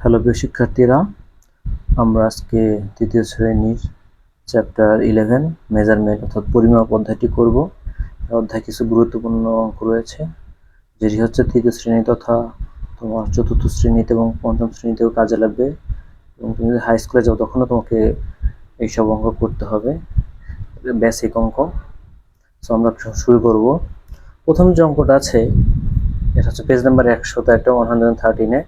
Hello প্রিয় শিক্ষার্থীরা, আমরা আজকে তৃতীয় শ্রেণীর চ্যাপ্টার 11 মেজারমেন্ট অর্থাৎ পরিমাপ অধ্যায়টি করব। অধ্যায় কিছু গুরুত্বপূর্ণ অঙ্ক রয়েছে, যেটি হচ্ছে তৃতীয় শ্রেণী তথা তোমার চতুর্থ শ্রেণীতে এবং পঞ্চম শ্রেণীতেও কাজে লাগবে, এবং তুমি যদি হাই স্কুলে যাও তখনও তোমাকে এইসব অঙ্ক করতে হবে, বেসিক অঙ্ক। সো আমরা শুরু করব। প্রথম যে অঙ্কটা আছে এটা হচ্ছে পেজ নাম্বার 113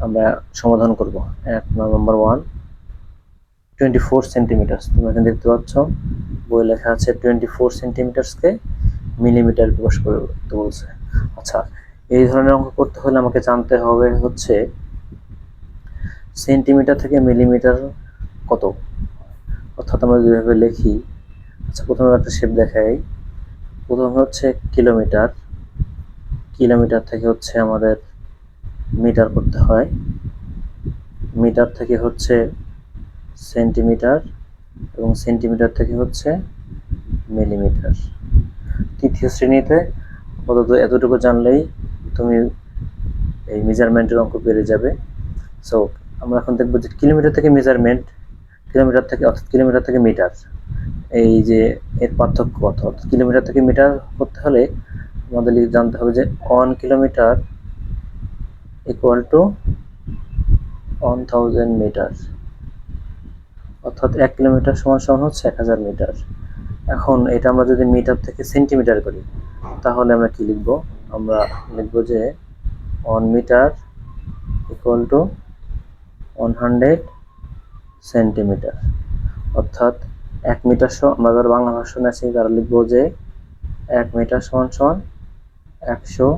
আমরা সমাধান করব। Number 1 24 centimetre. তোমরা এখানে দেখতে পাচ্ছ বই লেখা আছে 24 সেন্টিমিটারসকে মিলিমিটার প্রকাশ করতে বলছে। আচ্ছা, এই ধরনের অঙ্ক করতে হলে আমাকে জানতে হবে হচ্ছে সেন্টিমিটার থেকে মিলিমিটার কত, অর্থাৎ আমরা যেভাবে লিখি। আচ্ছা, প্রথমে একটা শেপ দেখাই। প্রথমে হচ্ছে কিলোমিটার, কিলোমিটার থেকে হচ্ছে আমাদের মিটার করতে হয়, মিটার থেকে হচ্ছে সেন্টিমিটার, এবং সেন্টিমিটার থেকে হচ্ছে মিলিমিটার। তৃতীয় শ্রেণীতে আপাতত এতটুকু জানলেই তুমি এই মেজারমেন্টের অঙ্ক পেরে যাবে। সো আমরা এখন দেখব যে কিলোমিটার থেকে মেজারমেন্ট, কিলোমিটার থেকে অর্থাৎ কিলোমিটার থেকে মিটার, এই যে এর পার্থক্য কত। অর্থাৎ কিলোমিটার থেকে মিটার করতে হলে আমাদের জানতে হবে যে 1 কিলোমিটার ইকুয়াল টু 1000 মিটার, অর্থাৎ 1 কিলোমিটার সমান সমান হচ্ছে 1000 মিটার। এখন এটা আমরা যদি মিটার থেকে সেন্টিমিটার করি তাহলে আমরা কি লিখব? আমরা লিখব যে 1 মিটার ইকুয়াল টু 100 সেন্টিমিটার, অর্থাৎ 1 মিটার আমরা যারা বাংলা ভাষণ আছে তারা লিখব যে 1 মিটার সমান সমান 100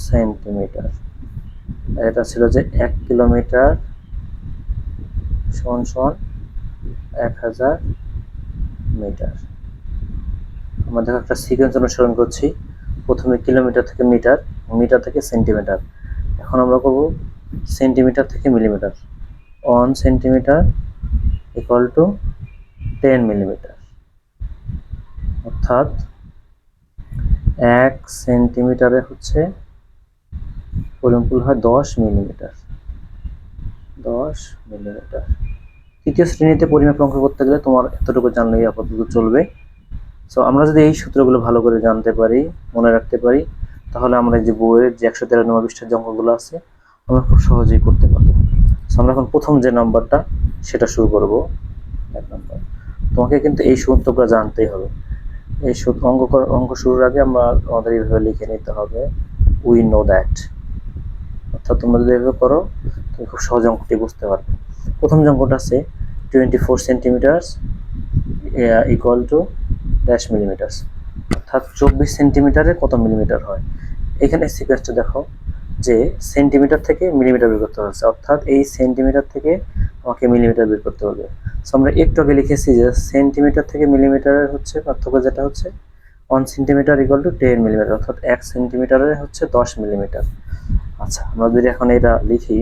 সেন্টিমিটার। এটা ছিল যে 1 কিলোমিটার সমান সমান 1000 মিটার। আমরা দেখো একটা সিকোয়েন্স অনুসরণ করছি। প্রথমে কিলোমিটার থেকে মিটার, মিটার থেকে সেন্টিমিটার। এখন আমরা করব সেন্টিমিটার থেকে millimetre. 1 centimetre equal to 10 millimetre, অর্থাৎ 1 সেন্টিমিটারে হচ্ছে পরিমাপ হয় 10 মিলিমিটার। 10 মিলিমিটার। তৃতীয় শ্রেণীতে পরিমাপ অঙ্ক করতে গেলে তোমার এতটুকু জানলেই আপাতত চলবে। সো আমরা যদি এই সূত্রগুলো ভালো করে জানতে পারি, মনে রাখতে পারি, তাহলে আমরা যে বইয়ের যে 113 নম্বর পৃষ্ঠার যে অঙ্কগুলো আছে আমরা খুব সহজেই করতে পারবো। সো আমরা এখন প্রথম যে নাম্বারটা সেটা শুরু করব। 1 নাম্বার, তোমাকে কিন্তু এই সূত্রগুলো জানতেই হবে। এই অঙ্ক শুরুর আগে আমাদের এইভাবে লিখে নিতে হবে, উই নো দ্যাট। অর্থাৎ তোমরা যদি এভাবে করো তুমি খুব সহজে অঙ্কটি বুঝতে পারবে। প্রথম যে অঙ্কটা আছে 24 centimetre equal to dash millimetre, অর্থাৎ 24 সেন্টিমিটারে কত মিলিমিটার হয়। এখানে সিকোয়েন্সটা দেখো যে সেন্টিমিটার থেকে মিলিমিটার বের করতে হচ্ছে, অর্থাৎ এই সেন্টিমিটার থেকে আমাকে মিলিমিটার বের করতে হবে। সো আমরা একটু আগে লিখেছি যে সেন্টিমিটার থেকে মিলিমিটারের হচ্ছে পার্থক্য, যেটা হচ্ছে 1 সেন্টিমিটার ইকুয়াল টু 10 মিলিমিটার, অর্থাৎ 1 সেন্টিমিটারের হচ্ছে 10 মিলিমিটার। আচ্ছা, আমরা যদি এখন এটা লিখি,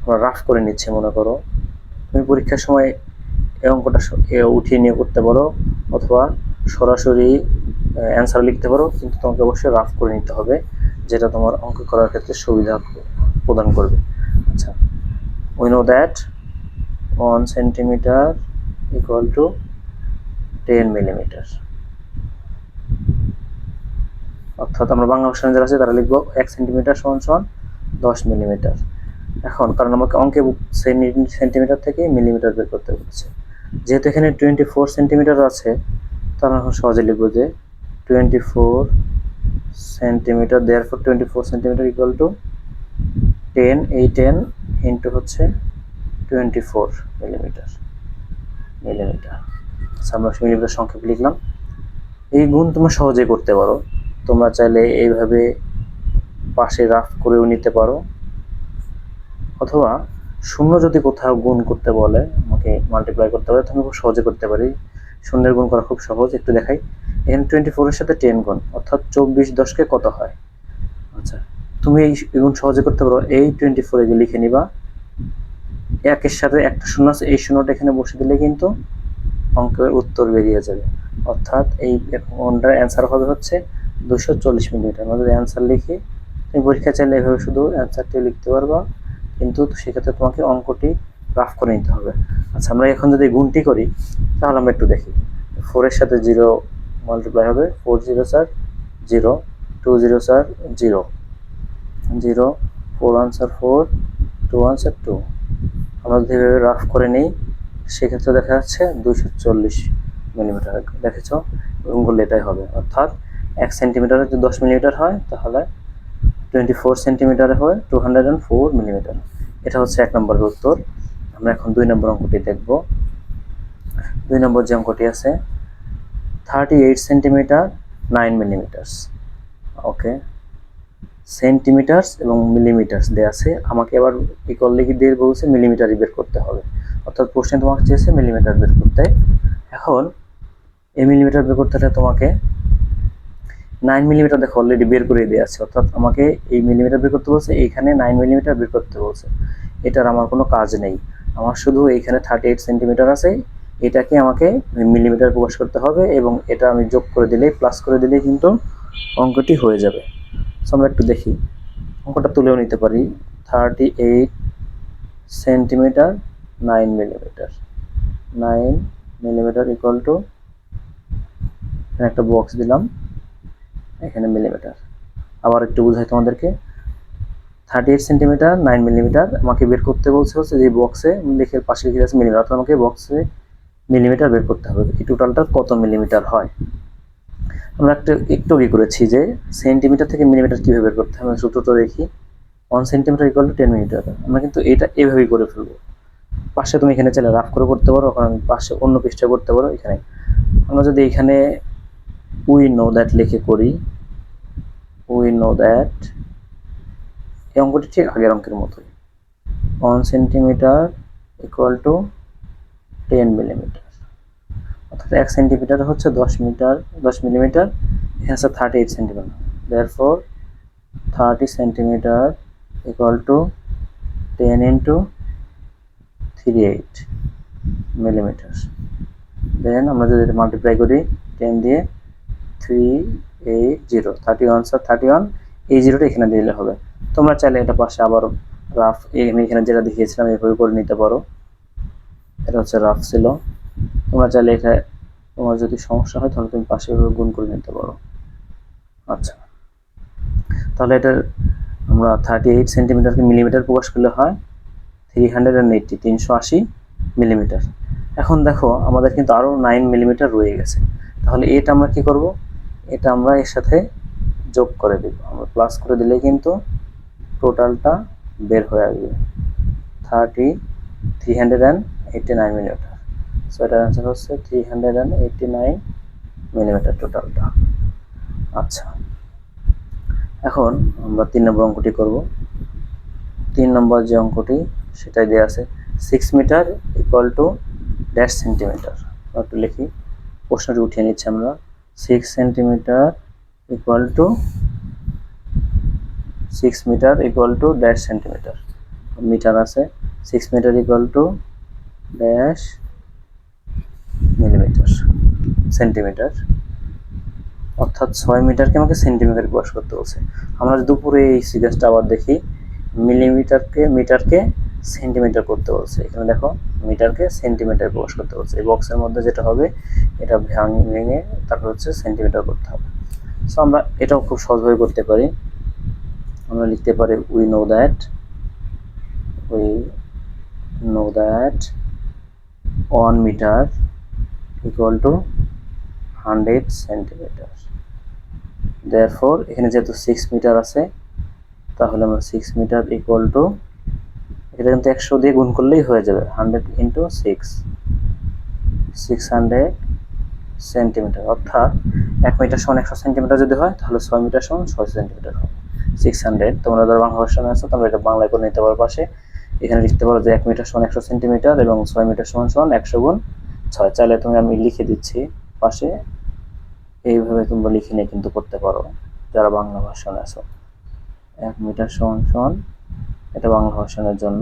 আমরা রাফ করে নিচ্ছি। মনে করো তুমি পরীক্ষার সময় এই অঙ্কটা উঠিয়ে নিয়ে করতে পারো, অথবা সরাসরি অ্যান্সার লিখতে পারো, কিন্তু তোমাকে অবশ্যই রাফ করে নিতে হবে, যেটা তোমার অঙ্ক করার ক্ষেত্রে সুবিধা প্রদান করবে। আচ্ছা, we know that 1 centimetre equal to 10 millimetre, অর্থাৎ আমরা বাংলা ভাষায় যারা আছে তারা লিখবো 1 সেন্টিমিটার সমান সমান 10 মিলিমিটার। এখন কারণ আমাকে অঙ্কে সেন্টিমিটার থেকে মিলিমিটার বের করতে বলছে, যেহেতু এখানে 24 সেন্টিমিটার আছে, তাহলে এখন সহজে লিখবো যে 24 centimetre, therefore 24 centimetre equal to 10, এই 10 ইন্টু হচ্ছে 24 মিলিমিটার। আচ্ছা, আমরা মিলিমিটার সংক্ষেপ লিখলাম। এই গুণ তোমরা সহজেই করতে পারো, তোমরা চাইলে এইভাবে পাশে রাফ করেও নিতে পারো, অথবা শূন্য যদি কোথাও গুণ করতে বলে, আমাকে মাল্টিপ্লাই করতে বলে, তুমি খুব সহজে করতে পারি। শূন্যের গুণ করা খুব সহজ, একটু দেখাই। এখানে 24 এর সাথে 10 গুণ, অর্থাৎ 24 10কে কত হয়। আচ্ছা, তুমি এই গুণ সহজে করতে পারো। এই 24 এ লিখে নিবা, 1 এর সাথে একটা শূন্য আছে, এই শূন্যটা এখানে বসে দিলে কিন্তু অঙ্কের উত্তর বেরিয়ে যাবে, অর্থাৎ এই অঙ্কটার অ্যান্সার হবে হচ্ছে 240 মিলিমিটার। আমরা যদি অ্যান্সার লিখি তুমি পরীক্ষা চাইলে এভাবে শুধু অ্যান্সারটি লিখতে পারবা, কিন্তু সেক্ষেত্রে তোমাকে অঙ্কটি রাফ করে নিতে হবে। আচ্ছা, আমরা এখন যদি গুণটি করি তাহলে আমরা একটু দেখি। 4 এর সাথে 0 মাল্টিপ্লাই হবে, 4 0 স্যার 0, 2 0 স্যার 0, 0, 4 1 স্যার 4, 2 1 স্যার 2। আমরা যদি এভাবে রাফ করে নিই সেক্ষেত্রে দেখা যাচ্ছে 240 মিলিমিটার। দেখেছ, গুণ এটাই হবে, অর্থাৎ 1 সেন্টিমিটারে যদি 10 মিলিমিটার হয় তাহলে 24 সেন্টিমিটারে হয় 204 মিলিমিটার। এটা হচ্ছে 1 নম্বরের উত্তর। আমরা এখন 2 নম্বর অঙ্কটি দেখব। 2 নম্বর যে অঙ্কটি আছে 38 সেন্টিমিটার 9 মিলিমিটার। ওকে, সেন্টিমিটার এবং মিলিমিটার দেওয়া আছে, আমাকে এবার ইকুয়াল লিখে দিয়ে বলছে মিলিমিটারই বের করতে হবে, অর্থাৎ প্রশ্নে তোমাকে চেয়েছে মিলিমিটার বের করতে। এখন এই মিলিমিটার বের করতে হলে তোমাকে 9 মিলিমিটার দেখো অলরেডি বের করে দেওয়া আছে, অর্থাৎ আমাকে এই মিলিমিটার বের করতে বলছে, এইখানে 9 মিলিমিটার বের করতে বলছে। এটার আমার কোনো কাজ নেই, আমার শুধু এইখানে 38 সেন্টিমিটার আছে, এটাকে আমাকে মিলিমিটার প্রকাশ করতে হবে এবং এটা আমি যোগ করে দিলেই, প্লাস করে দিলেই কিন্তু অঙ্কটি হয়ে যাবে। সো আমরা একটু দেখি, অঙ্কটা তুলেও নিতে পারি। 38 centimetre 9 millimetre, 9 millimetre equal to, এখানে একটা বক্স দিলাম, এখানে মিলিমিটার। আবার একটু বুঝাই তোমাদেরকে, 38 সেন্টিমিটার 9 মিলিমিটার আমাকে বের করতে বলছে হচ্ছে যে বক্সে লিখে পাশে লিখে আছে মিলিমিটার, অর্থাৎ আমাকে বক্সে মিলিমিটার বের করতে হবে, এই টোটালটা কত মিলিমিটার হয়। আমরা একটু কি করেছি যে সেন্টিমিটার থেকে মিলিমিটার কীভাবে বের করতে হবে, সূত্রটা দেখি। 1 সেন্টিমিটার ইকুয়াল টু 10 মিলিমিটার। আমরা কিন্তু এটা এভাবেই করে ফেলবো। পাশে তুমি এখানে চাইলে রাফ করে করতে পারো, কারণ পাশে অন্য পৃষ্ঠা করতে পারো। এখানে আমরা যদি এখানে উই নো দ্যাট লিখে করি, উই নো দ্যাট, এই অঙ্কটি ঠিক আগের অঙ্কের মতোই। 1 সেন্টিমিটার ইকুয়াল টু 10 মিলিমিটার, অর্থাৎ 1 সেন্টিমিটার হচ্ছে 10 মিলিমিটার, এখানে আছে 38 centimetre. therefore 30 centimetre equal to 10 into 38 millimetre. Then আমরা যদি এটা মাল্টিপ্লাই করি 10 দিয়ে, 380, 31 স্যার 31, এই জিরোটা এখানে দিলে হবে। তোমরা চাইলে এটা পাশে আবার রাফ, আমি এখানে যেটা দেখিয়েছিলাম এভাবে করে নিতে পারো। এটা হচ্ছে রাফ ছিল, তোমরা চাইলে এটা, তোমার যদি সমস্যা হয় তাহলে তুমি পাশে গুণ করে নিতে পারো। আচ্ছা, তাহলে এটা আমরা 38 সেন্টিমিটারকে মিলিমিটার প্রকাশ করলে হয় 380, 380 মিলিমিটার। এখন দেখো আমাদের কিন্তু আরও 9 মিলিমিটার রয়ে গেছে, তাহলে এটা আমরা কি করব, এটা আমরা এর সাথে যোগ করে দেব, আমরা প্লাস করে দিলে কিন্তু টোটালটা বের হয়ে আসবে 389 মিলিমিটার। সো এটার অ্যান্সার হচ্ছে 389 মিলিমিটার টোটালটা। আচ্ছা, এখন আমরা 3 নম্বর অঙ্কটি করব। 3 নম্বর যে অঙ্কটি সেটাই দেওয়া আছে 6 metre equal to dash centimetre. একটু লিখি, প্রশ্নটি উঠিয়ে নিচ্ছি আমরা। 6 centimetre equal to 6 metre equal to dash centimetre, metre আছে, 6 metre equal to dash millimetre centimetre, অর্থাৎ 6 মিটারকে আমাকে সেন্টিমিটার প্রকাশ করতে বলছে। আমরা দুপুরে এই সিরিজটা আবার দেখি, মিটারকে সেন্টিমিটার করতে বলছে। এখানে দেখো মিটারকে সেন্টিমিটার প্রকাশ করতে বলছে, এই বক্সের মধ্যে যেটা হবে এটা ভেঙে তারপর হচ্ছে সেন্টিমিটার করতে হবে। সো আমরা এটাও খুব সহজভাবে করতে পারি, আমরা লিখতে পারি we know that 1 metre equal to 100 centimetre. therefore এখানে যেহেতু 6 মিটার আছে তাহলে আমরা 6 মিটার ইকুয়াল টু, এটা কিন্তু 100 দিয়ে গুণ করলেই হয়ে যাবে, 100 ইন্টু 6, 600 সেন্টিমিটার, অর্থাৎ 1 মিটার সমান 100 সেন্টিমিটার যদি হয় তাহলে 6 মিটার সমান 6 সেন্টিমিটার হবে। 600, তোমরা যারা বাংলা ভার্সনে আছো তোমরা এটা বাংলায় করে নিতে পারো পাশে। এখানে লিখতে পারো যে 1 মিটার সমান 100 সেন্টিমিটার এবং 6 মিটার সমান 100 গুণ 6। চাইলে তুমি, আমি লিখে দিচ্ছি পাশে, এইভাবে তোমরা লিখে নিয়ে কিন্তু করতে পারো যারা বাংলা ভার্সনে আছো। 1 মিটার সমান, এটা বাংলা ভার্সনের জন্য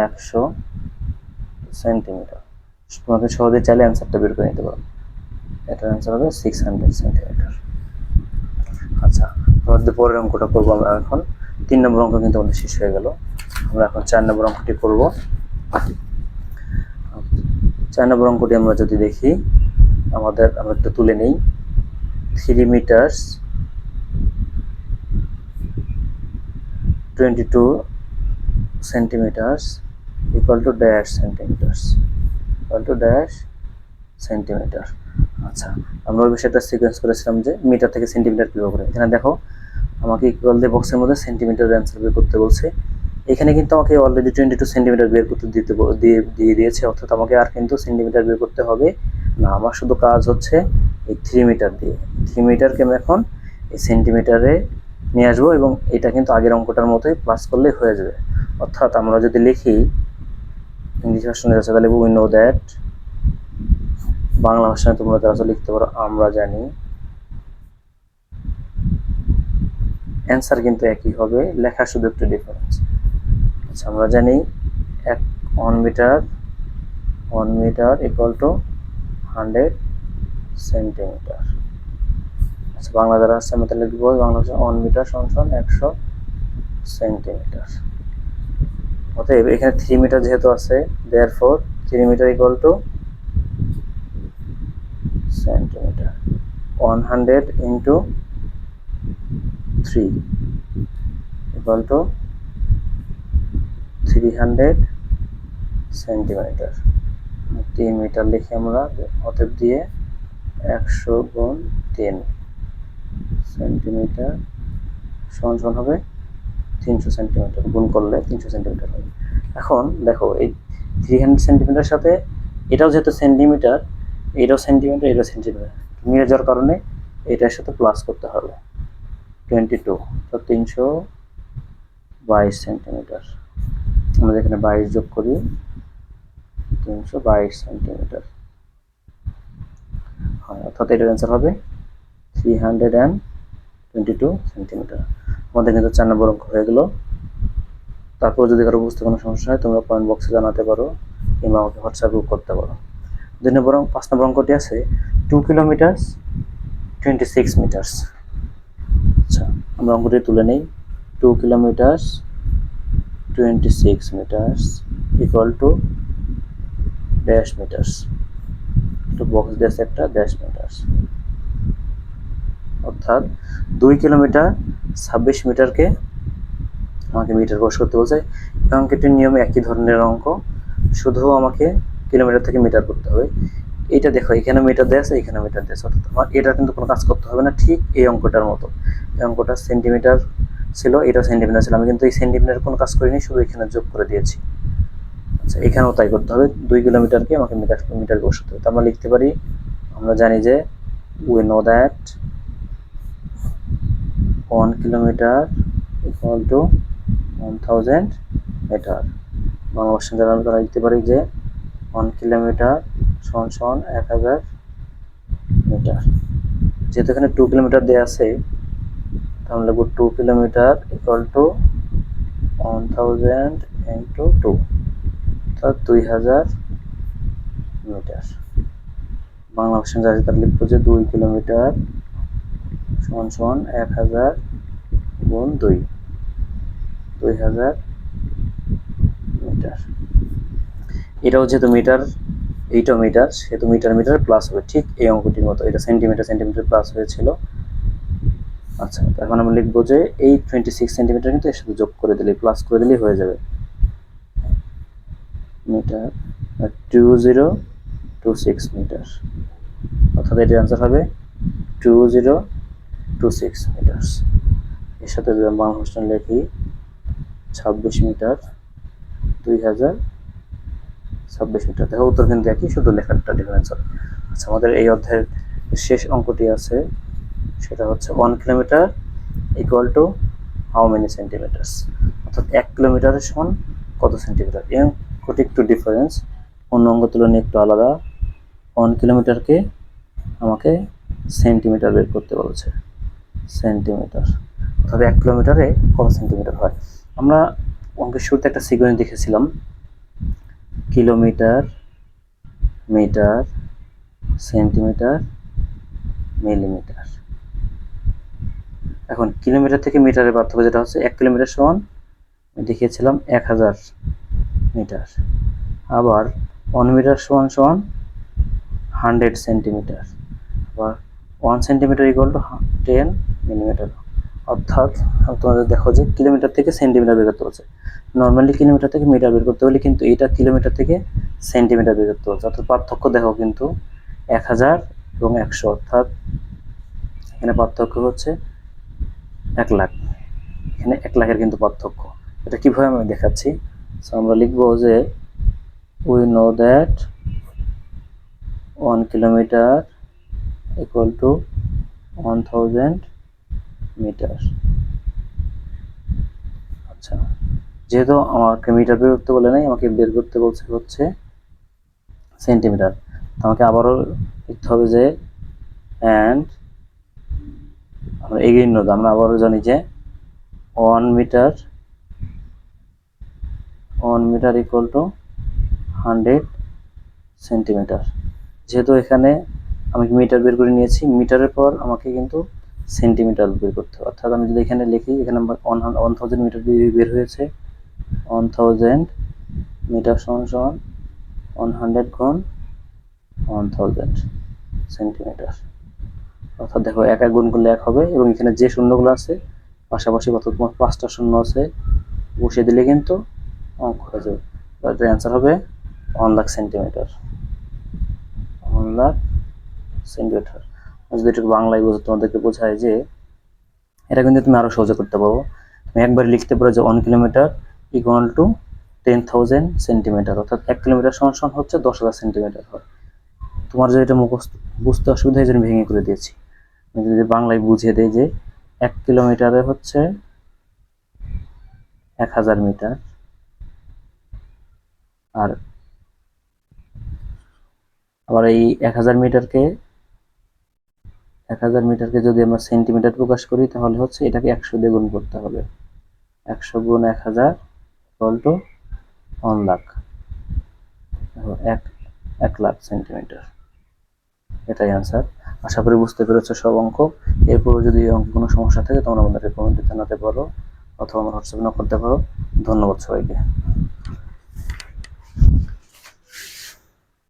100 সেন্টিমিটার। তোমাকে সহজে চাইলে অ্যান্সারটা বের করে নিতে পারো, এটার অ্যান্সার হবে 600 সেন্টিমিটার। আচ্ছা, তো অব্দি পরের অঙ্কটা করবো আমরা এখন। 3 নম্বর অঙ্ক কিন্তু আমাদের শেষ হয়ে গেল। আমরা এখন 4 নম্বর অঙ্কটি করব। 4 নম্বর অঙ্কটি আমরা যদি দেখি, আমরা একটু তুলে নেই। 3 metres 22 centimetres equal to dash centimetres, equal to dash centimetre. আচ্ছা, আমরা ওই বিষয়টা সিকোয়েন্স করেছিলাম যে মিটার থেকে সেন্টিমিটার কিভাবে করে। এখানে দেখো আমাকে ইকুয়াল দিয়ে বক্সের মধ্যে সেন্টিমিটার অ্যান্সার বের করতে বলছে। এখানে কিন্তু আমাকে অলরেডি 22 সেন্টিমিটার বের করতে দিয়ে দিয়েছে, অর্থাৎ আমাকে আর কিন্তু সেন্টিমিটার বের করতে হবে না। আমার শুধু কাজ হচ্ছে এই 3 মিটার দিয়ে। 3 মিটারকে আমি এখন এই সেন্টিমিটারে নিয়ে আসবো এবং এটা কিন্তু আগের অঙ্কটার মতোই প্লাস করলেই হয়ে যাবে। অর্থাৎ আমরা যদি লিখি ইংলিশ ভার্সনে আছে, তাহলে উই নো দ্যাট, বাংলা ভাষায় তোমরা যারা লিখতে পারো আমরা জানি, অ্যান্সার কিন্তু একই হবে, লেখা শুধু একটু ডিফারেন্স। আচ্ছা, আমরা জানি 1 মিটার ইকুয়াল টু 100 সেন্টিমিটার। আচ্ছা, বাংলা যারা আছে আমরা তাহলে লিখবো বাংলা ভাষা 1 মিটার সমান 100 সেন্টিমিটার। অতএব এখানে 3 মিটার যেহেতু আছে, therefore 3 metre equal to centimetre. 100 into 3 equal to 300 centimetre. 3 metre লিখি আমরা, অতএব দিয়ে 100 গুণ 3 সেন্টিমিটার সমান হবে 300 সেন্টিমিটার। গুণ করলে 300 সেন্টিমিটার হবে। এখন দেখো এই 300 সেন্টিমিটার সাথে এটাও যেহেতু সেন্টিমিটার, এটাও সেন্টিমিটার, এটাও সেন্টিমিটার, মিলে যাওয়ার কারণে এটার সাথে প্লাস করতে হবে 22, তো 322 সেন্টিমিটার। আমরা এখানে 22 যোগ করি, 322 সেন্টিমিটার হয়, অর্থাৎ এটার অ্যান্সার হবে 322 সেন্টিমিটার। আমাদের কিন্তু 4 নম্বর অঙ্ক হয়ে গেল। তারপর যদি কারো বুঝতে কোনো সমস্যা হয় তোমরা কমেন্ট বক্সে জানাতে পারো কিংবা আমাকে হোয়াটসঅ্যাপেও করতে পারো। 5 নম্বর অঙ্কটি আছে 2 কিলোমিটার 26 মিটার্স। আচ্ছা, আমরা অঙ্কটি তুলে নেই। 2 kilometre 26 metres equal to dash metres, একটু বক্স দিয়েছে একটা ড্যাশ মিটার্স। অর্থাৎ 2 কিলোমিটার 26 মিটারকে আমাকে মিটার প্রকাশ করতে বলছে। এই অঙ্কটির নিয়মে একই ধরনের অঙ্ক, শুধু আমাকে কিলোমিটার থেকে মিটার করতে হবে। এইটা দেখো এখানে মিটার দেওয়া আছে, এখানে মিটার দেওয়া আছে, অর্থাৎ আমার এটা কিন্তু কোনো কাজ করতে হবে না, ঠিক এই অঙ্কটার মতো। এই অঙ্কটা সেন্টিমিটার ছিল, এটা সেন্টিমিটার ছিল, আমি কিন্তু এই সেন্টিমিটার কোনো কাজ করিনি, শুধু এখানে যোগ করে দিয়েছি। আচ্ছা, এখানেও তাই করতে হবে, 2 কিলোমিটারকে আমাকে মিটার প্রকাশ করতে হবে। তো আমরা লিখতে পারি, আমরা জানি যে we know that 1 kilometre equal to 1000 metre. Bangla ভাষায় যারা আমরা লিখতে পারি যে 1 কিলোমিটার সমান 1000 মিটার। যেহেতু এখানে 2 কিলোমিটার দেওয়া আছে, তাহলে লিখব 2 কিলোমিটার ইকুয়াল টু 1000 ইন্টু 2, অর্থাৎ 2000 মিটার। বাংলা ভাষায় যারা তারা লিখবো যে 2 কিলোমিটার সমান 1000 গুণ 2, 2000 মিটার। এটাও যেহেতু মিটার, এইটাও মিটার, সেহেতু মিটার প্লাস হবে, ঠিক এই অঙ্কটির মতো। এটা সেন্টিমিটার প্লাস হয়েছিল। আচ্ছা, এখন আমরা লিখবো যে এই 26 সেন্টিমিটার কিন্তু এর সাথে যোগ করে দিলে, প্লাস করে দিলেই হয়ে যাবে মিটার, 2026 মিটার, অর্থাৎ এটার অ্যান্সার হবে 2026 মিটার। এর সাথে বাংলা ভাষা লিখি 26 মিটার, 2026 মিটার। দেখো উত্তর কিন্তু একই, শুধু লেখাটা ডিফারেন্স হবে। আচ্ছা, আমাদের এই অধ্যায়ের শেষ অঙ্কটি আছে, সেটা হচ্ছে 1 kilometre equal two how many centimetres, অর্থাৎ 1 কিলোমিটারের সমান কত সেন্টিমিটার। এই অঙ্কটি একটু ডিফারেন্স, অন্য অঙ্ক তুলনায় একটু আলাদা। 1 কিলোমিটারকে আমাকে সেন্টিমিটার বের করতে বলেছে, সেন্টিমিটার, অর্থাৎ 1 কিলোমিটারে কত সেন্টিমিটার হয়। আমরা অঙ্কের শুরুতে একটা সিকোয়েন্স দেখেছিলাম, কিলোমিটার, মিটার, সেন্টিমিটার, মিলিমিটার। এখন কিলোমিটার থেকে মিটারের পার্থক্য যেটা হচ্ছে 1 কিলোমিটার সমান আমি দেখিয়েছিলাম 1000 মিটার, আবার 1 মিটার সমান সমান 100 সেন্টিমিটার, আবার 1 সেন্টিমিটার ইকুয়াল টু 10 মিলিমিটার। অর্থাৎ তোমাদের দেখো যে কিলোমিটার থেকে সেন্টিমিটার বের করতে বলছে। নর্মালি কিলোমিটার থেকে মিটার বের করতে হলে কিন্তু এটা কিলোমিটার থেকে সেন্টিমিটার বের করতে বলছে। অর্থাৎ পার্থক্য দেখো কিন্তু 1000 এবং 100, অর্থাৎ এখানে পার্থক্য হচ্ছে 1 লাখ, এখানে 1 লাখের কিন্তু পার্থক্য। এটা কিভাবে আমি দেখাচ্ছি। সো আমরা লিখবো যে we know that 1 kilometre equal to 1000 metre. আচ্ছা, যেহেতু আমাকে মিটার বের করতে বলে নাই, আমাকে বের করতে বলছে হচ্ছে সেন্টিমিটার, আমাকে আবারও লিখতে হবে যে অ্যান্ড আমরা এগেইন নো, আমরা আবারও জানি যে 1 মিটার ইকুয়াল টু 100 সেন্টিমিটার। যেহেতু এখানে আমি মিটার বের করে নিয়েছি, মিটারের পর আমাকে কিন্তু সেন্টিমিটার বের করতে হবে। অর্থাৎ আমি যদি এখানে লিখি, এখানে 1000 মিটার বের হয়েছে, 1000 মিটার সমান সমান 100 গুণ 1000 সেন্টিমিটার। অর্থাৎ দেখো 1 গুণ করলে 1 হবে, এবং এখানে যে শূন্যগুলো আছে পাশাপাশি কত, তোমার 5টা শূন্য আছে, বসিয়ে দিলে কিন্তু অঙ্ক হয়ে যাবে। এটার অ্যান্সার হবে 1 লাখ সেন্টিমিটার। 1 লাখ সেন্টিমিটার। যদি একটু বাংলায় তোমাদেরকে বোঝায় যে এটা কিন্তু তুমি আরো সহজে করতে পারো। তুমি একবার লিখতে পারো যে 1 কিলোমিটার ইকুয়াল টু 10,000 সেন্টিমিটার, অর্থাৎ 1 কিলোমিটার সমান হচ্ছে 10,000 সেন্টিমিটার হয়। তোমার যদি এটা মুখস্থ বুঝতে অসুবিধা হয়, ভেঙে করে দিয়েছি। আমি যদি বাংলায় বুঝিয়ে দেই যে 1 কিলোমিটারে হচ্ছে 1000 মিটার, আর আবার এই 1000 মিটারকে যদি আমরা সেন্টিমিটার প্রকাশ করি, তাহলে হচ্ছে এটাকে 100 দিয়ে গুণ করতে হবে। 100 গুণ 1000 equal to 1 lakh, 1 lakh centimetre. এটাই অ্যান্সার। আশা করি বুঝতে পেরেছো সব অঙ্ক। এরপরও যদি অঙ্ক কোনো সমস্যা থাকে তোমরা আমাদেরকে কমেন্টে জানাতে পারো, অথবা আমার হোয়াটসঅ্যাপে নক করতে পারো। ধন্যবাদ সবাইকে।